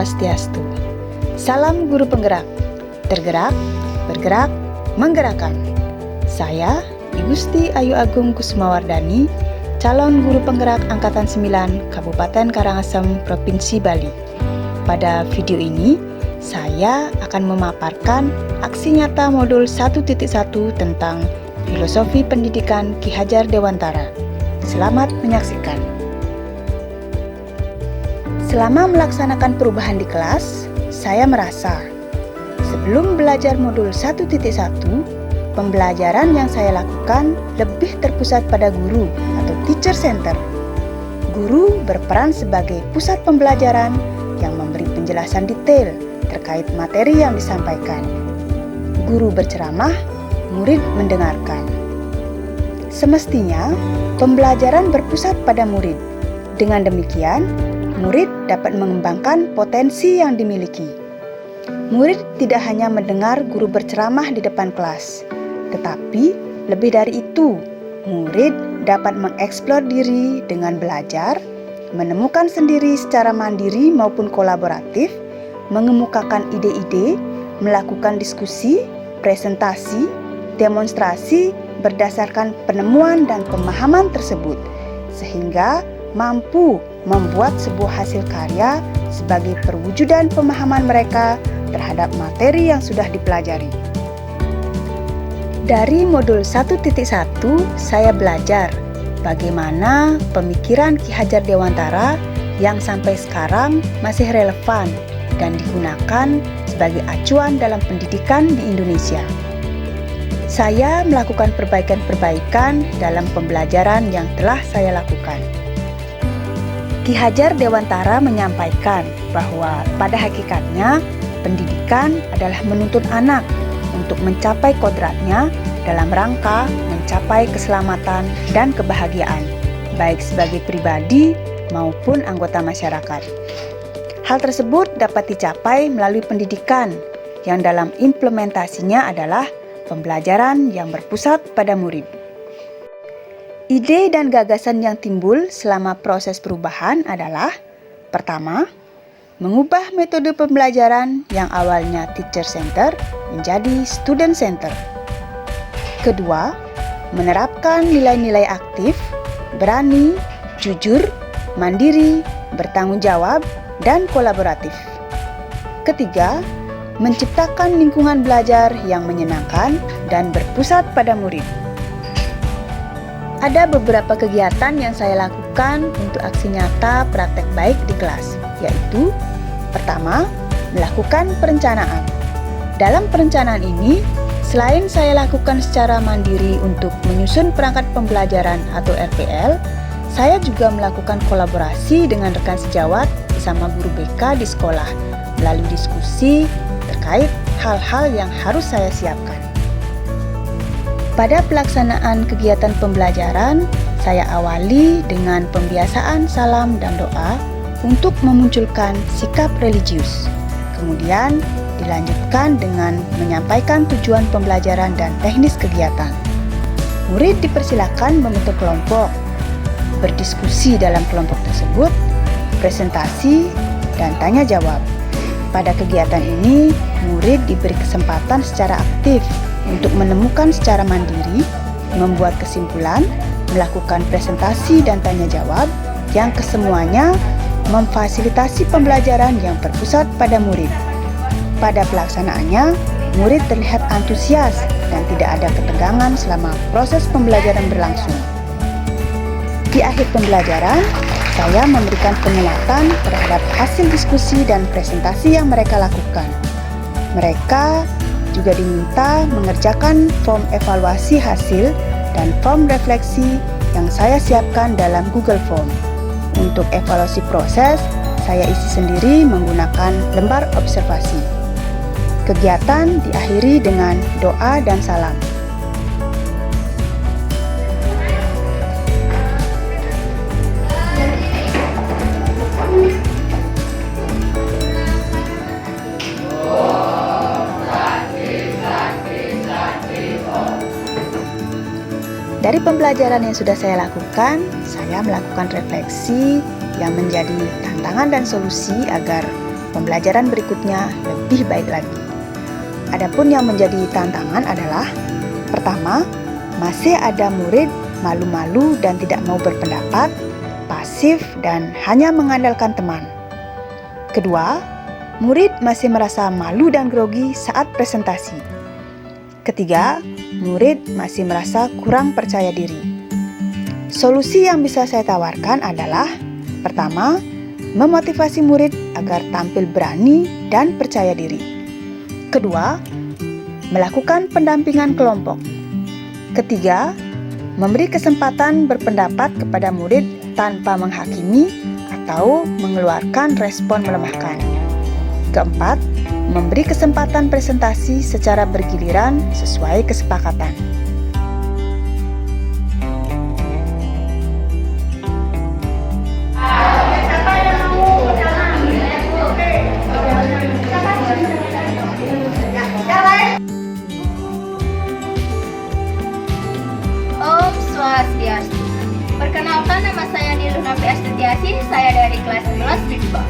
Swastiastu. Salam guru penggerak, tergerak, bergerak, menggerakkan. Saya, Igusti Ayu Agung Kusumawardani, calon guru penggerak Angkatan 9 Kabupaten Karangasem, Provinsi Bali. Pada video ini, saya akan memaparkan aksi nyata modul 1.1 tentang Filosofi Pendidikan Ki Hajar Dewantara. Selamat menyaksikan. Selama melaksanakan perubahan di kelas, saya merasa sebelum belajar modul 1.1, pembelajaran yang saya lakukan lebih terpusat pada guru atau teacher center. Guru berperan sebagai pusat pembelajaran yang memberi penjelasan detail terkait materi yang disampaikan. Guru berceramah, murid mendengarkan. Semestinya, pembelajaran berpusat pada murid. Dengan demikian, murid dapat mengembangkan potensi yang dimiliki. Murid tidak hanya mendengar guru berceramah di depan kelas, tetapi lebih dari itu, murid dapat mengeksplor diri dengan belajar, menemukan sendiri secara mandiri maupun kolaboratif, mengemukakan ide-ide, melakukan diskusi, presentasi, demonstrasi berdasarkan penemuan dan pemahaman tersebut, sehingga mampu membuat sebuah hasil karya sebagai perwujudan pemahaman mereka terhadap materi yang sudah dipelajari. Dari modul 1.1, saya belajar bagaimana pemikiran Ki Hajar Dewantara yang sampai sekarang masih relevan dan digunakan sebagai acuan dalam pendidikan di Indonesia. Saya melakukan perbaikan-perbaikan dalam pembelajaran yang telah saya lakukan. Ki Hajar Dewantara menyampaikan bahwa pada hakikatnya pendidikan adalah menuntun anak untuk mencapai kodratnya dalam rangka mencapai keselamatan dan kebahagiaan, baik sebagai pribadi maupun anggota masyarakat. Hal tersebut dapat dicapai melalui pendidikan yang dalam implementasinya adalah pembelajaran yang berpusat pada murid. Ide dan gagasan yang timbul selama proses perubahan adalah: pertama, mengubah metode pembelajaran yang awalnya teacher center menjadi student center. Kedua, menerapkan nilai-nilai aktif, berani, jujur, mandiri, bertanggung jawab, dan kolaboratif. Ketiga, menciptakan lingkungan belajar yang menyenangkan dan berpusat pada murid. Ada beberapa kegiatan yang saya lakukan untuk aksi nyata praktek baik di kelas, yaitu: pertama, melakukan perencanaan. Dalam perencanaan ini, selain saya lakukan secara mandiri untuk menyusun perangkat pembelajaran atau RPL, saya juga melakukan kolaborasi dengan rekan sejawat bersama guru BK di sekolah melalui diskusi terkait hal-hal yang harus saya siapkan. Pada pelaksanaan kegiatan pembelajaran, saya awali dengan pembiasaan salam dan doa untuk memunculkan sikap religius. Kemudian dilanjutkan dengan menyampaikan tujuan pembelajaran dan teknis kegiatan. Murid dipersilakan membentuk kelompok, berdiskusi dalam kelompok tersebut, presentasi, dan tanya jawab. Pada kegiatan ini, murid diberi kesempatan secara aktif untuk menemukan secara mandiri, membuat kesimpulan, melakukan presentasi dan tanya jawab yang kesemuanya memfasilitasi pembelajaran yang berpusat pada murid. Pada pelaksanaannya, murid terlihat antusias dan tidak ada ketegangan selama proses pembelajaran berlangsung. Di akhir pembelajaran, saya memberikan penguatan terhadap hasil diskusi dan presentasi yang mereka lakukan. Mereka juga diminta mengerjakan form evaluasi hasil dan form refleksi yang saya siapkan dalam Google Form. Untuk evaluasi proses, saya isi sendiri menggunakan lembar observasi. Kegiatan diakhiri dengan doa dan salam. Dari pembelajaran yang sudah saya lakukan, saya melakukan refleksi yang menjadi tantangan dan solusi agar pembelajaran berikutnya lebih baik lagi. Adapun yang menjadi tantangan adalah, pertama, masih ada murid malu-malu dan tidak mau berpendapat, pasif dan hanya mengandalkan teman. Kedua, murid masih merasa malu dan grogi saat presentasi. Ketiga, murid masih merasa kurang percaya diri. Solusi yang bisa saya tawarkan adalah, pertama, memotivasi murid agar tampil berani dan percaya diri. Kedua, melakukan pendampingan kelompok. Ketiga, memberi kesempatan berpendapat kepada murid tanpa menghakimi atau mengeluarkan respon melemahkan. Keempat, memberi kesempatan presentasi secara bergiliran sesuai kesepakatan. Om Swastiastu. Perkenalkan, nama saya Nilunafi Astutiasih, saya dari kelas 11 BIPA.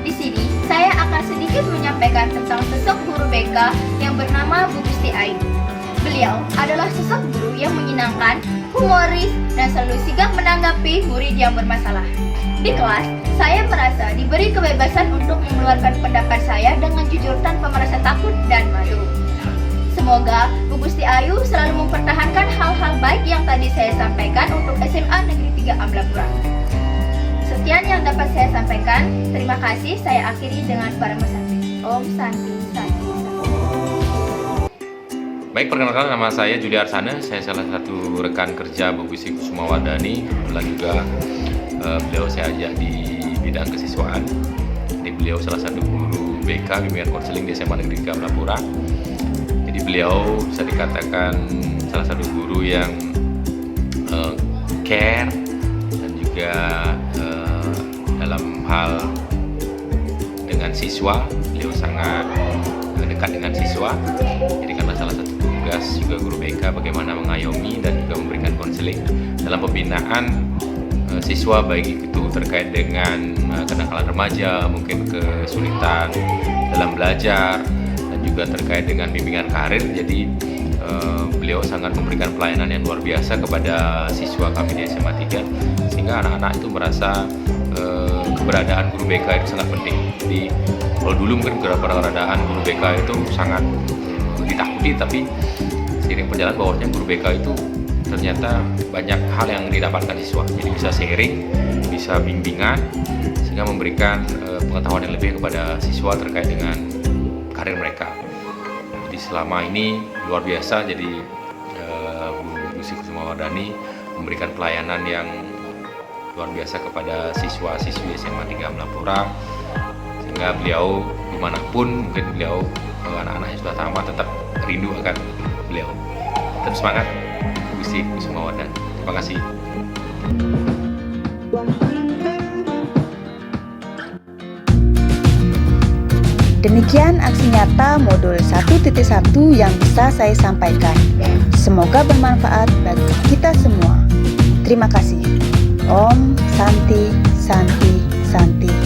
Di sini, saya akan sedikit menyampaikan tentang sosok guru BK yang bernama Bu Gusti Ayu. Beliau adalah sosok guru yang menyenangkan, humoris, dan selalu sigap menanggapi murid yang bermasalah. Di kelas, saya merasa diberi kebebasan untuk mengeluarkan pendapat saya dengan jujur tanpa merasa takut dan malu. Semoga Bu Gusti Ayu selalu mempertahankan hal-hal baik yang tadi saya sampaikan untuk SMA Negeri 3 Amblapura. Sekian yang dapat saya sampaikan. Terima kasih. Saya akhiri dengan Parama Santi. Om Santi Santi Santi. Baik, perkenalkan, nama saya Judi Arsana. Saya salah satu rekan kerja Bu Gusti Kusumawardhani. Kebetulan juga beliau saya ajak di bidang kesiswaan. Jadi beliau salah satu guru BK bimbingan konseling di SMA Negeri 3 Amblapura. Jadi beliau bisa dikatakan salah satu guru yang care dan juga dalam hal dengan siswa beliau sangat dekat dengan siswa. Jadi karena salah satu tugas juga guru BK bagaimana mengayomi dan juga memberikan konseling dalam pembinaan siswa, baik itu terkait dengan kenakalan remaja, mungkin kesulitan dalam belajar, dan juga terkait dengan bimbingan karir. Jadi beliau sangat memberikan pelayanan yang luar biasa kepada siswa kami di SMA 3, sehingga anak-anak itu merasa keberadaan guru BK itu sangat penting. Jadi kalau dulu mungkin keberadaan guru BK itu sangat ditakuti, tapi seiring perjalanan bahwasanya guru BK itu ternyata banyak hal yang didapatkan siswa. Jadi bisa sharing, bisa bimbingan, sehingga memberikan pengetahuan yang lebih kepada siswa terkait dengan karir mereka. Jadi selama ini luar biasa. Jadi Bu Gusti Kusumawardhani memberikan pelayanan yang luar biasa kepada siswa-siswi SMA 3 Amblapura, sehingga beliau dimanapun, mungkin beliau anak-anaknya sudah tamat, tetap rindu akan beliau. Tetap semangat Bu Gusti Kusumawardhani. Terima kasih. Demikian aksi nyata modul 1.1 yang bisa saya sampaikan. Semoga bermanfaat bagi kita semua. Terima kasih. Om Santi Santi Santi.